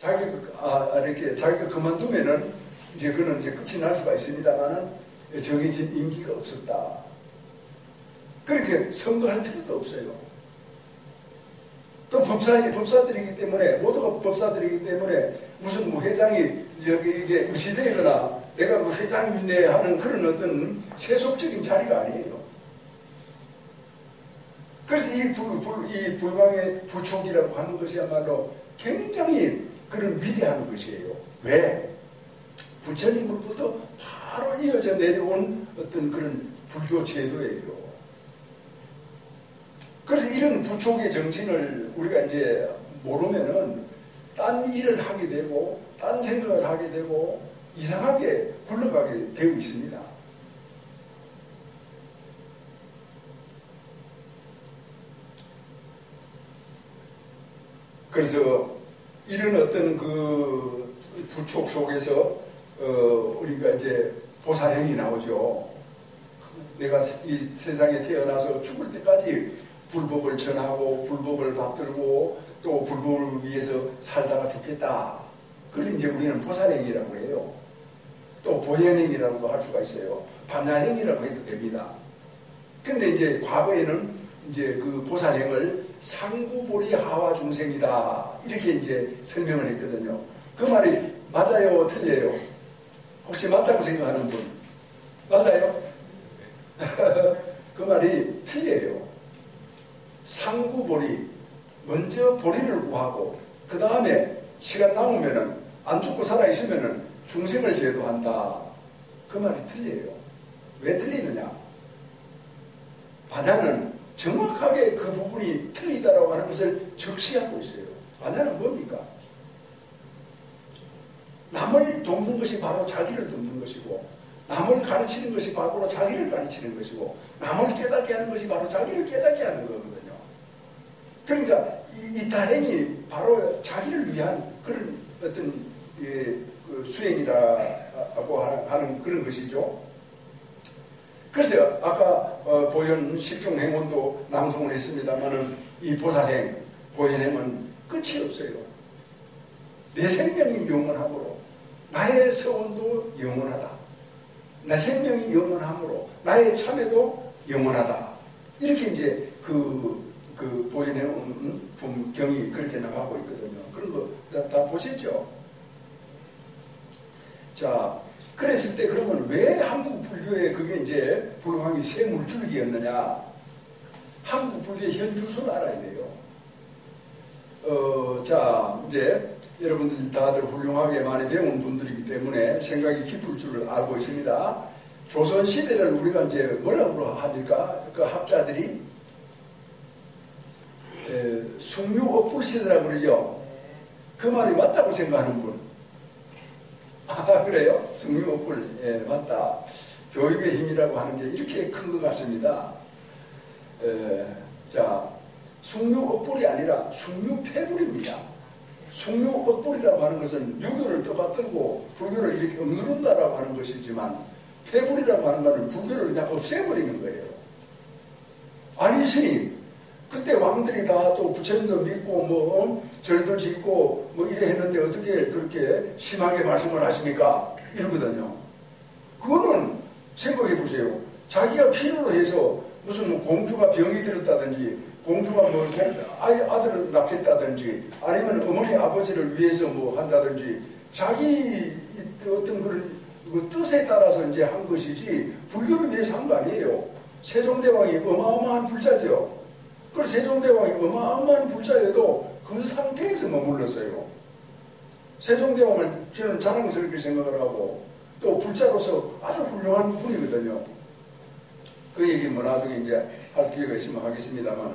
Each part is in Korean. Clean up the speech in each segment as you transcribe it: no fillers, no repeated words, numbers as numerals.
이렇게 자기가 그만두면은 이제 그는 이제 끝이 날 수가 있습니다만은 정해진 임기가 없었다. 그렇게 선거할 필요도 없어요. 또 법사들이기 때문에, 모두가 법사들이기 때문에 무슨 뭐 회장이 이게 의시되거나 내가 뭐 회장인데 하는 그런 어떤 세속적인 자리가 아니에요. 그래서 이 불광의 부촉이라고 하는 것이야말로 굉장히 그런 위대한 것이에요. 왜? 부처님으로부터 바로 이어져 내려온 어떤 그런 불교 제도예요. 그래서 이런 부촉의 정신을 우리가 이제 모르면은 딴 일을 하게 되고, 딴 생각을 하게 되고, 이상하게 굴러가게 되어 있습니다. 그래서 이런 어떤 그 부촉 속에서 우리가 이제 보살행이 나오죠. 내가 이 세상에 태어나서 죽을 때까지 불법을 전하고 불법을 받들고 또 불법을 위해서 살다가 죽겠다. 그걸 이제 우리는 보살행이라고 해요. 또 보현행이라고도 할 수가 있어요. 반야행이라고 해도 됩니다. 근데 이제 과거에는 이제 그 보살행을 상구보리 하와 중생이다. 이렇게 이제 설명을 했거든요. 그 말이 맞아요? 틀려요? 혹시 맞다고 생각하는 분? 맞아요? 그 말이 틀려요. 상구보리, 먼저 보리를 구하고 그 다음에 시간 남으면은 안 죽고 살아있으면은 중생을 제도한다. 그 말이 틀려요. 왜 틀리느냐? 반야는 정확하게 그 부분이 틀리다라고 하는 것을 적시하고 있어요. 반야는 뭡니까? 남을 돕는 것이 바로 자기를 돕는 것이고, 남을 가르치는 것이 바로 자기를 가르치는 것이고, 남을 깨닫게 하는 것이 바로 자기를 깨닫게 하는 거거든요. 그러니까 이 다행이 바로 자기를 위한 그런 어떤 그 수행이라고 하는 그런 것이죠. 그래서 아까 보현 십종행원도 낭송을 했습니다만은 이 보살행, 보현행은 끝이 없어요. 내 생명이 영원하므로 나의 서원도 영원하다. 내 생명이 영원하므로 나의 참회도 영원하다. 이렇게 이제 그 보현행 분경이 그렇게 나가고 있거든요. 그런 거 다 보셨죠? 자, 그랬을 때 그러면 왜 한국 불교에 그게 이제 불광이 세 물줄기였느냐? 한국 불교의 현주소를 알아야 돼요. 자, 이제 여러분들 다들 훌륭하게 많이 배운 분들이기 때문에 생각이 깊을 줄을 알고 있습니다. 조선시대를 우리가 이제 뭐라고 합니까? 그 학자들이 숭유업불시대라고 그러죠. 그 말이 맞다고 생각하는 분. 아, 그래요? 숭유업불. 예, 맞다. 교육의 힘이라고 하는 게 이렇게 큰 것 같습니다. 자, 숭유업불이 아니라 숭유폐불입니다. 숭유업불이라고 하는 것은 유교를 떠받들고 불교를 이렇게 억누른다라고 하는 것이지만, 폐불이라고 하는 것은 불교를 그냥 없애버리는 거예요. 아니 스님, 그때 왕들이 다 또 부처님도 믿고 뭐 절도 짓고 뭐 이래 했는데 어떻게 그렇게 심하게 말씀을 하십니까? 이러거든요. 그거는 생각해 보세요. 자기가 필요로 해서 무슨 뭐 공주가 병이 들었다든지, 공주가 뭐 아들을 낳겠다든지, 아니면 어머니 아버지를 위해서 뭐 한다든지, 자기 어떤 그런 뜻에 따라서 이제 한 것이지 불교를 위해서 한 거 아니에요. 세종대왕이 어마어마한 불자죠. 그걸 세종대왕이 어마어마한 불자여도 그 상태에서 머물렀어요. 세종대왕을 저는 자랑스럽게 생각을 하고 또 불자로서 아주 훌륭한 분이거든요. 그 얘기는 뭐 나중에 이제 할 기회가 있으면 하겠습니다만,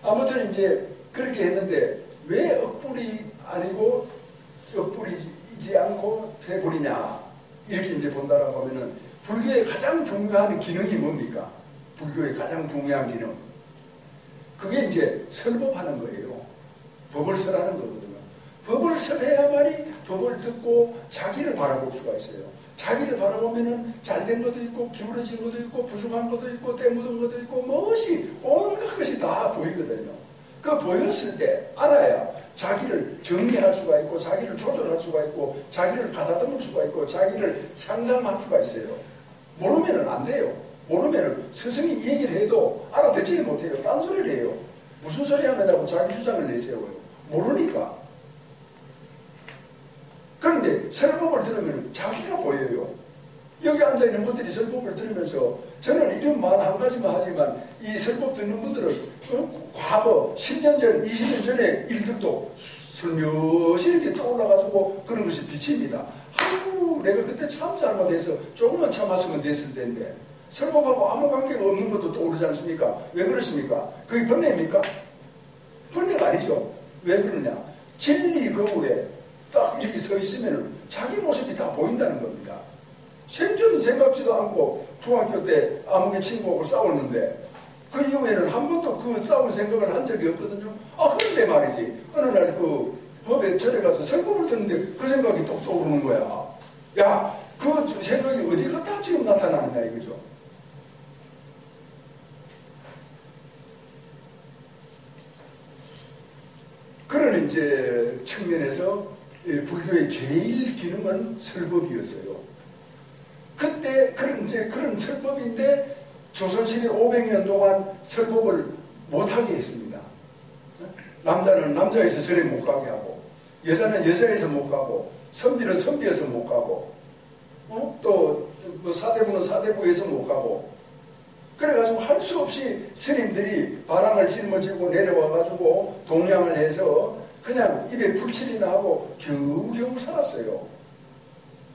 아무튼 이제 그렇게 했는데 왜 억불이 아니고 억불이지 않고 폐불이냐 이렇게 이제 본다라고 하면은 불교의 가장 중요한 기능이 뭡니까? 불교의 가장 중요한 기능. 그게 이제 설법하는 거예요. 법을 설하는 거거든요. 법을 설해야만이 법을 듣고 자기를 바라볼 수가 있어요. 자기를 바라보면은 잘된 것도 있고 기울어진 것도 있고 부족한 것도 있고 때 묻은 것도 있고 무엇이 온갖 것이 다 보이거든요. 그 보였을 때 알아야 자기를 정리할 수가 있고 자기를 조절할 수가 있고 자기를 가다듬을 수가 있고 자기를 향상할 수가 있어요. 모르면은 안 돼요. 모르면은 스승이 이 얘기를 해도 알아듣지를 못해요. 딴소리를 해요. 무슨 소리 하느냐고 자기 주장을 내세워요. 모르니까. 그런데 설법을 들으면 자기가 보여요. 여기 앉아있는 분들이 설법을 들으면서 저는 이런 말 한 가지만 하지만 이 설법 듣는 분들은 과거 10년 전, 20년 전의 일들도 슬며시 이렇게 떠올라가지고 그런 것이 비칩니다. 아이고 내가 그때 참 잘못해서 조금만 참았으면 됐을 텐데 설법하고 아무 관계가 없는 것도 떠오르지 않습니까? 왜 그렇습니까? 그게 번뇌입니까? 번뇌가 아니죠. 왜 그러냐? 진리 거울에 딱 이렇게 서 있으면 자기 모습이 다 보인다는 겁니다. 생전 생각지도 않고 중학교 때 아무개 친구하고 싸웠는데 그 이후에는 한 번도 그 싸울 생각을 한 적이 없거든요. 그런데 말이지 어느 날 그 법에 절에 가서 설법을 듣는데 그 생각이 또 떠오르는 거야. 야, 그 생각이 어디 갔다 지금 나타나느냐 이거죠. 그런 이제 측면에서 불교의 제일 기능은 설법이었어요. 그때 그런 설법인데 조선시대 500년 동안 설법을 못하게 했습니다. 남자는 남자에서 절에 못 가게 하고 여자는 여자에서 못 가고 선비는 선비에서 못 가고 또 사대부는 사대부에서 못 가고 그래가지고 할 수 없이 스님들이 바람을 짊어지고 내려와가지고 동양을 해서 그냥 입에 불칠이나 하고 겨우겨우 살았어요.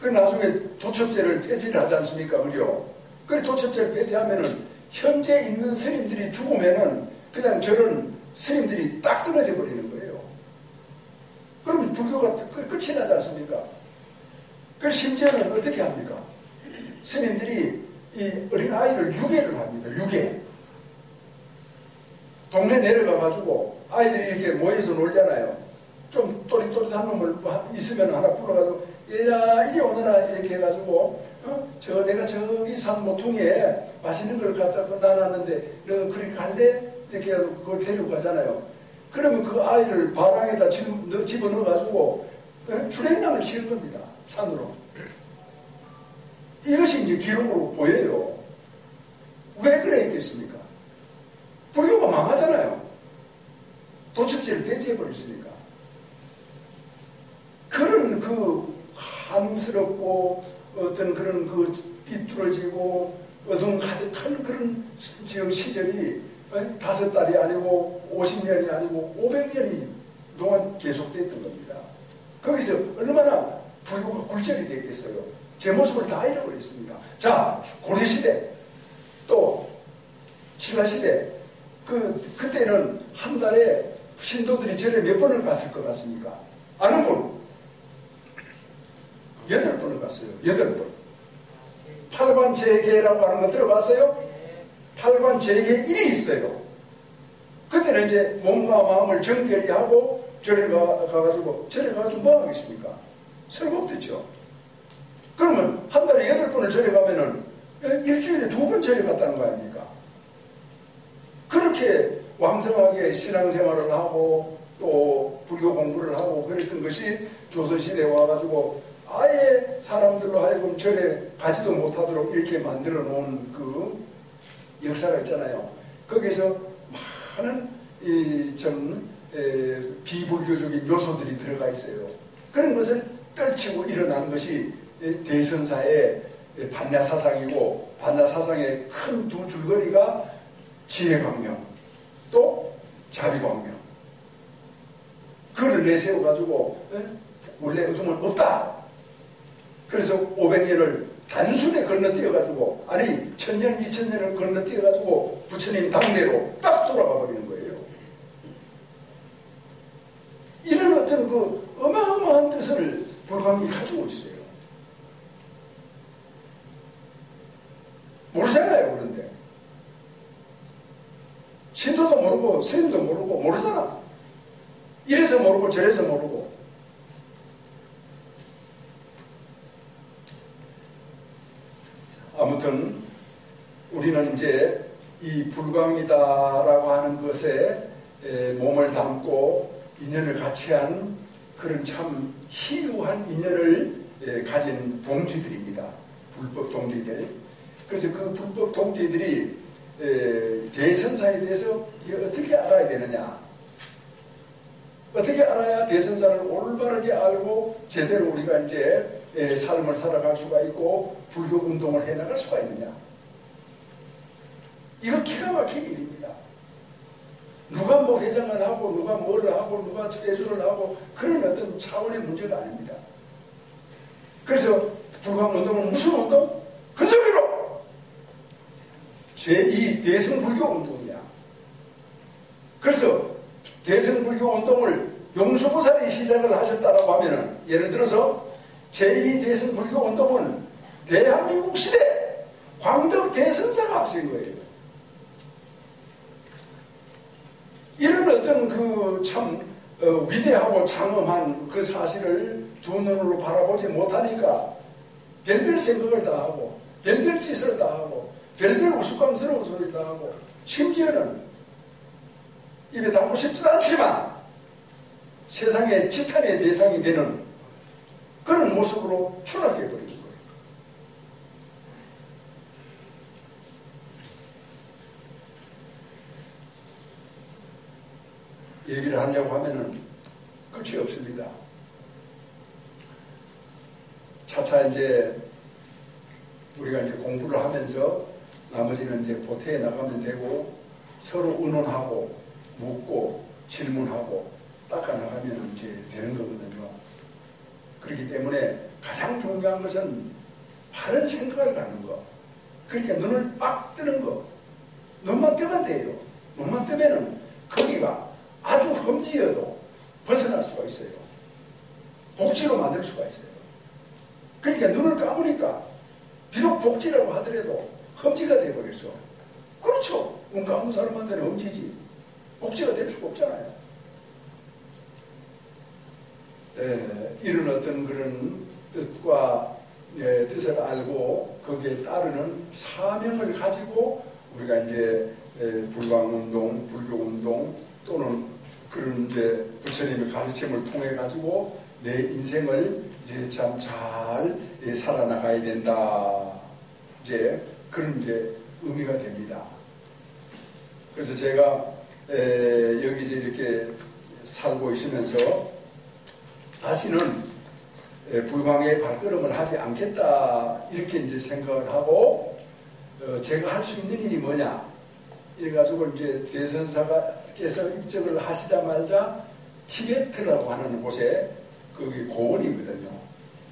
그 나중에 도첩제를 폐지를 하지 않습니까? 그래요. 그 도첩제를 폐지하면은 현재 있는 스님들이 죽으면은 그냥 저런 스님들이 딱 끊어져 버리는 거예요. 그러면 불교가 끝이 나지 않습니까? 그 심지어는 어떻게 합니까? 스님들이 이 어린 아이를 유괴를 합니다. 유괴. 동네 내려가가지고 아이들이 이렇게 모여서 놀잖아요. 좀 또릿또릿한 놈을 있으면 하나 불러가지고 얘야 이리 오너라 이렇게 해가지고 내가 저기 산 모퉁이에 맛있는 걸 갖다 놔놨는데 너 그리 갈래? 이렇게 해서 그걸 데리고 가잖아요. 그러면 그 아이를 바닥에다 집어넣어가지고 출행량을 치는 겁니다. 산으로. 이것이 이제 기록으로 보여요. 왜 그래 했겠습니까? 불교가 망하잖아요. 도첩제를 폐지해버렸으니까. 그런 그 함스럽고 어떤 그런 그 삐뚤어지고 어둠 가득한 그런 시절이 5달이 아니고 50년이 아니고 500년이 동안 계속됐던 겁니다. 거기서 얼마나 불교가 굴절이 됐겠어요. 제 모습을 다 잃어버렸습니다. 자, 고려시대 또 신라시대 그때는 한 달에 신도들이 절에 몇 번을 갔을 것 같습니까? 아는 분? 8번을 갔어요. 8번. 팔관제계라고 하는 거 들어봤어요? 팔관제계 1이 있어요. 그때는 이제 몸과 마음을 정결히 하고 절에 가가지고 뭐 하겠습니까? 설법 듣죠. 그러면 한 달에 8번을 절에 가면은 일주일에 2번 절에 갔다는 거 아닙니까? 그렇게 왕성하게 신앙생활을 하고 또 불교 공부를 하고 그랬던 것이 조선시대에 와가지고 아예 사람들로 하여금 절에 가지도 못하도록 이렇게 만들어 놓은 그 역사가 있잖아요. 거기서 많은 비불교적인 요소들이 들어가 있어요. 그런 것을 떨치고 일어난 것이 대선사의 반야사상이고 반야사상의 큰 두 줄거리가 지혜광명 또 자비광명. 그를 내세워가지고 원래 어둠은 없다. 그래서 500년을 단순히 건너뛰어가지고 아니 1000년, 2000년을 건너뛰어가지고 부처님 당대로 딱 돌아가 버리는 거예요. 이런 어떤 그 어마어마한 뜻을 불광이 가지고 있어요. 모르잖아요. 그런데 신도도 모르고 스님도 모르고 모르잖아. 이래서 모르고 저래서 모르고. 아무튼 우리는 이제 이 불광이다라고 하는 것에 몸을 담고 인연을 같이 한 그런 참 희유한 인연을 가진 동지들입니다. 불법 동지들. 그래서 그 불법 동지들이 대선사에 대해서 어떻게 알아야 되느냐? 어떻게 알아야 대선사를 올바르게 알고 제대로 우리가 이제 삶을 살아갈 수가 있고 불교 운동을 해나갈 수가 있느냐? 이거 기가 막힌 일입니다. 누가 뭐 회장을 하고 누가 뭘 하고 누가 퇴주를 하고 그런 어떤 차원의 문제가 아닙니다. 그래서 불광운동은 무슨 운동? 근성으로 제2 대승불교 운동이야. 그래서 대승불교 운동을 용수보살이 시작을 하셨다고 하면은 예를 들어서 제2 대승불교 운동은 대한민국 시대 광덕 대선사가 하신 거예요. 이런 어떤 그 참 위대하고 장엄한 그 사실을 두 눈으로 바라보지 못하니까 별별 생각을 다 하고 별별 짓을 다 하고 별별 우스꽝스러운 소리를 다 하고 심지어는 입에 담고 싶지도 않지만 세상의 지탄의 대상이 되는 그런 모습으로 추락해버리는 거예요. 얘기를 하려고 하면은 끝이 없습니다. 차차 이제 우리가 이제 공부를 하면서 나머지는 이제 보태에 나가면 되고 서로 의논하고 묻고 질문하고 닦아 나가면 이제 되는 거거든요. 그렇기 때문에 가장 중요한 것은 바른 생각을 갖는 거. 그러니까 눈을 빡 뜨는 거. 눈만 뜨면 돼요. 눈만 뜨면은 거기가 아주 험지여도 벗어날 수가 있어요. 복지로 만들 수가 있어요. 그러니까 눈을 감으니까 비록 복지라고 하더라도 험지가 되어버렸어. 그렇죠. 눈 감은 사람한테는 험지지. 복지가 될 수가 없잖아요. 이런 어떤 그런 뜻과 뜻을 알고 거기에 따르는 사명을 가지고 우리가 이제 불광운동, 불교운동 또는 그런 이제 부처님의 가르침을 통해 가지고 내 인생을 이제 참 잘 살아나가야 된다. 이제 그런 이제 의미가 됩니다. 그래서 제가 여기서 이렇게 살고 있으면서 다시는 불광의 발걸음을 하지 않겠다 이렇게 이제 생각을 하고 제가 할 수 있는 일이 뭐냐 이래가지고 이제 대선사께서 입적을 하시자마자 티베트라고 하는 곳에 거기 고원이거든요.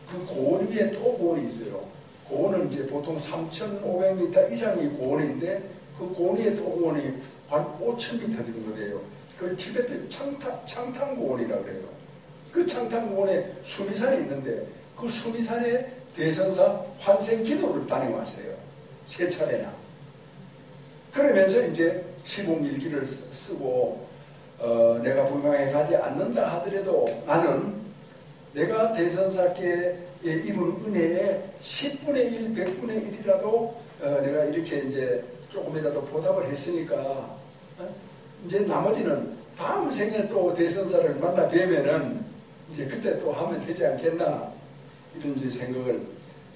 그 고원 위에 또 고원이 있어요. 고원은 이제 보통 3,500m 이상이 고원인데 그 고원 위에 또 고원이 한 5,000m 정도 돼요. 그걸 티베트 창탕고원이라고 그래요. 그 창탕고원에 수미산이 있는데 그 수미산에 대선사 환생 기도를 다녀왔어요. 3차례나. 그러면서 이제 시봉일기를 쓰고 내가 불광에 가지 않는다 하더라도 나는 내가 대선사께 입은 은혜에 10분의 1, 100분의 1이라도 내가 이렇게 이제 조금이라도 보답을 했으니까 이제 나머지는 다음 생에 또 대선사를 만나 뵈면은 이제 그때 또 하면 되지 않겠나 이런 이제 생각을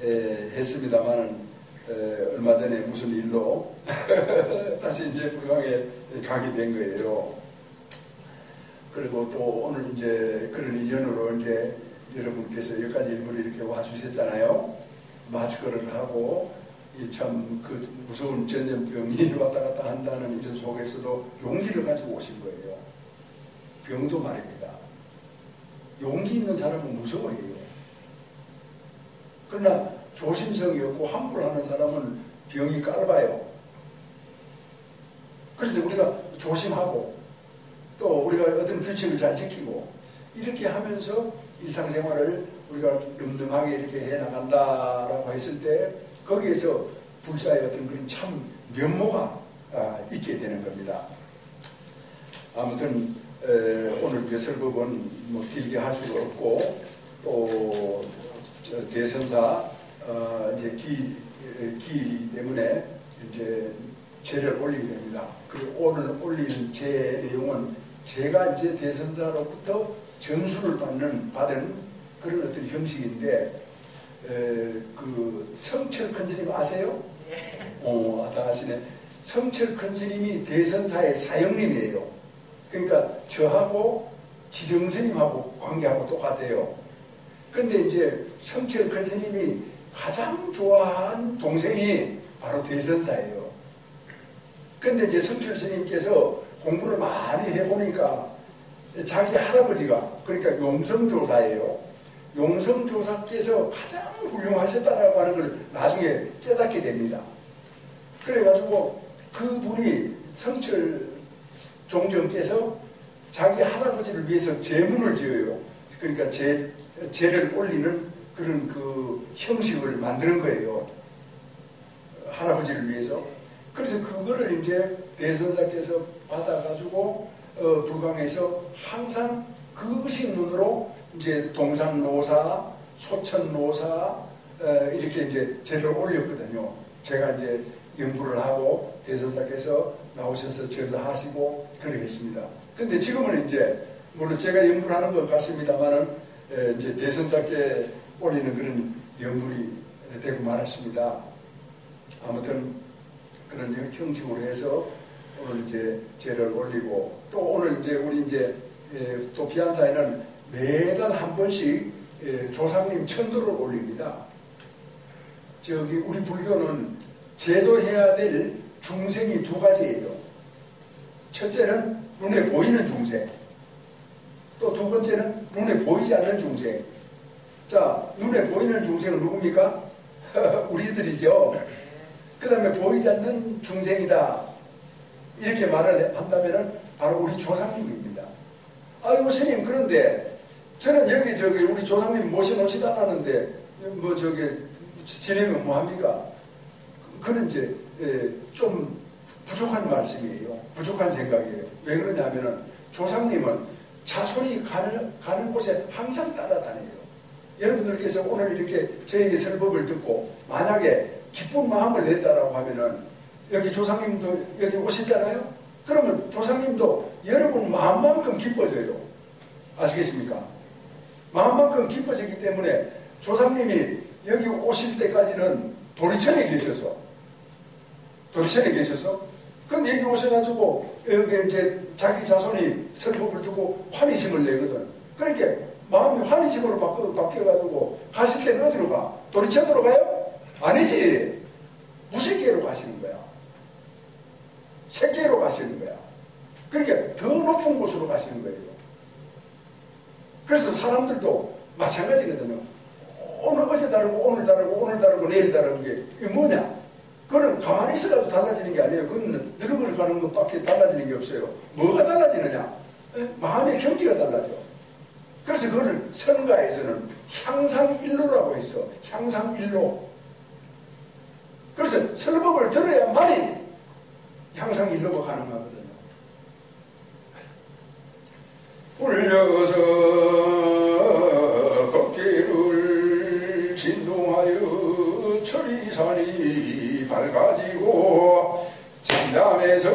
했습니다만은 얼마 전에 무슨 일로 다시 이제 불광에 가게 된 거예요. 그리고 또 오늘 이제 그런 인연으로 이제 여러분께서 여기까지 일부러 이렇게 와주셨잖아요. 마스크를 하고 이 참 그 무서운 전염병이 왔다 갔다 한다는 이런 속에서도 용기를 가지고 오신 거예요. 병도 말입니다. 용기 있는 사람은 무서워해요. 그러나 조심성이 없고 함부로 하는 사람은 병이 깔아봐요. 그래서 우리가 조심하고 또 우리가 어떤 규칙을 잘 지키고 이렇게 하면서 일상생활을 우리가 늠름하게 이렇게 해나간다라고 했을 때 거기에서 불자의 어떤 그런 참 면모가 있게 되는 겁니다. 아무튼 오늘 배설법은 뭐 길게 할 수가 없고 또 대선사 이제 기일이기 때문에 이제 제를 올리게 됩니다. 그리고 오늘 올리는 제 내용은 제가 이제 대선사로부터 전수를 받은 그런 어떤 형식인데, 그 성철 큰 스님 아세요? 다 아시네. 성철 큰 스님이 대선사의 사형님이에요. 그러니까 저하고 지정 스님하고 관계하고 똑같아요. 근데 이제 성철 큰 스님이 가장 좋아한 동생이 바로 대선사예요. 근데 이제 성철 스님께서 공부를 많이 해보니까 자기 할아버지가, 그러니까 용성조사예요. 용성조사께서 가장 훌륭하셨다라고 하는 걸 나중에 깨닫게 됩니다. 그래가지고 그분이 성철 종정께서 자기 할아버지를 위해서 제문을 지어요. 그러니까 제를 올리는 그런 그 형식을 만드는 거예요. 할아버지를 위해서. 그래서 그거를 이제 대선사께서 받아가지고 불광에서 항상 그 의식문으로 이제 동산노사, 소천노사 이렇게 이제 제를 올렸거든요. 제가 이제 연구를 하고 대선사께서 나오셔서 절을 하시고 그러겠습니다. 근데 지금은 이제 물론 제가 연구를 하는 것 같습니다만은 이제 대선사께 올리는 그런 연구이 되고 말았습니다. 아무튼 그런 형식으로 해서 오늘 이제 제를 올리고, 또 오늘 이제 우리 이제 또 비안사에는 매달 한 번씩 조상님 천도를 올립니다. 저기 우리 불교는 제도해야 될 중생이 두 가지예요. 첫째는 눈에 보이는 중생, 또 두 번째는 눈에 보이지 않는 중생. 자, 눈에 보이는 중생은 누굽니까? 우리들이죠. 그 다음에 보이지 않는 중생이다, 이렇게 말을 한다면 바로 우리 조상님입니다. 아이고 스님, 그런데 저는 여기 저기 우리 조상님 모셔놓지도 않았는데 뭐 저기 지내면 뭐합니까? 그는 이제 좀 부족한 말씀이에요. 부족한 생각이에요. 왜 그러냐면은 조상님은 자손이 가는 곳에 항상 따라다녀요. 여러분들께서 오늘 이렇게 저에게 설법을 듣고 만약에 기쁜 마음을 냈다라고 하면은 여기 조상님도 여기 오셨잖아요. 그러면 조상님도 여러분 마음만큼 기뻐져요. 아시겠습니까? 마음만큼 기뻐지기 때문에 조상님이 여기 오실 때까지는 도리천에 계셔서 근데 여기 오셔가지고 여기 이제 자기 자손이 설법을 듣고 환희심을 내거든. 그러니까 마음이 환희심으로 바뀌어가지고 가실 때는 어디로 가? 도리천으로 가요? 아니지. 무색계로 가시는 거야. 색계로 가시는 거야. 그러니까 더 높은 곳으로 가시는 거예요. 그래서 사람들도 마찬가지거든요. 오늘 어제 다르고 오늘 다르고 오늘 다르고 내일 다른 게 이게 뭐냐? 그거는 가만히 있어도 달라지는 게 아니에요. 그건 늙어버려 가는 것밖에 달라지는 게 없어요. 뭐가 달라지느냐? 마음의 경지가 달라져. 그래서 그거를 선가에서는 향상일로라고 했어. 향상일로. 그래서 설법을 들어야만이 향상일로가 가능하거든요. 울려서 걷기를 진동하여 철이산이 밝아지고 잠잠해서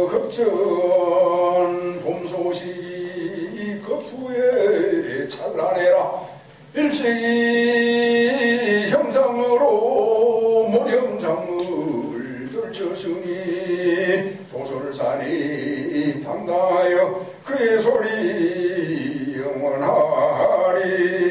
급전 봄 소식이 급후에 찬란해라. 일찍이 형상으로 모령상을 떨쳤으니 도솔산이 당당하여 그의 소리 영원하리.